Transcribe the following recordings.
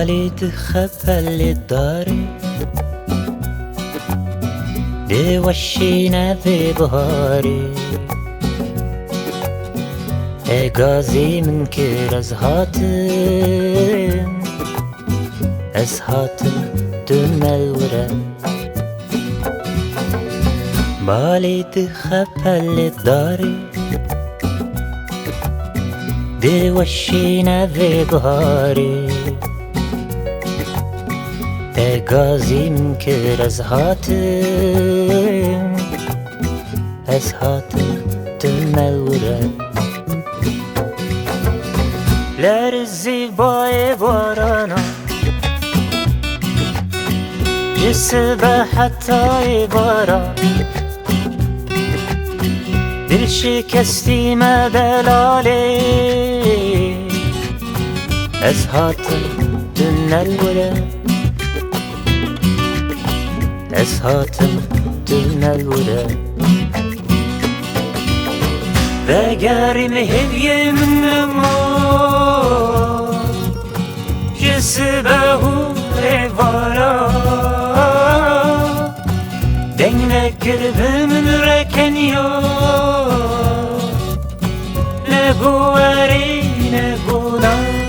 بالي تخبل الداري دي وشينا في بهاري غازي من كير أزهاتم دون الورم بالي تخبل الداري دي وشينا في بهاري غازي من كير أزهاتم دون الورم لرزي باي بارانا جسبه حتى بارا دل شکستی ما دلالی أزهاتم دون الورم أزهاتم دون الورم وگرم هدیه من ما جسبه وارا دنگ کرده من رکن یا نبواری نبونا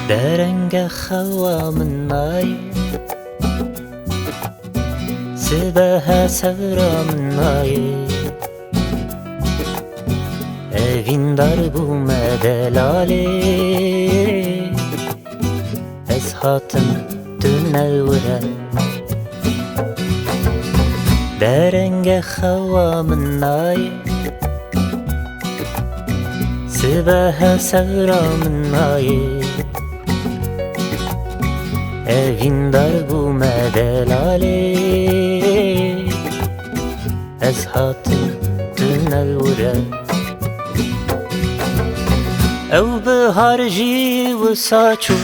درنگ خوا من نای سبه سورا من نای اوین در بوم دلالی أزهاتم دون الورم درنگ خوا من نای سبه سورا من نای اوین در بوم دلالی أزهاتم دون الورم او بهار جی و ساچو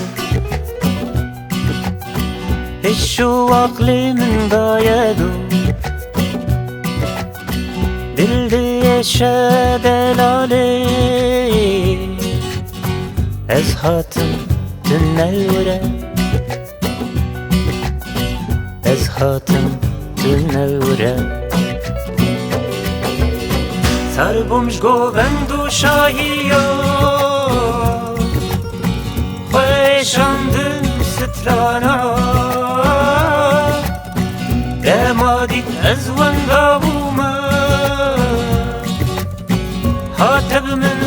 هشو عقلی من دایدو دل دیش دلالی أزهاتم دون الورم أزهاتم دون الورم سر بومش گوبند و شاهیا خوشاندن سترانا دمادید از ونگا بوما هاتب من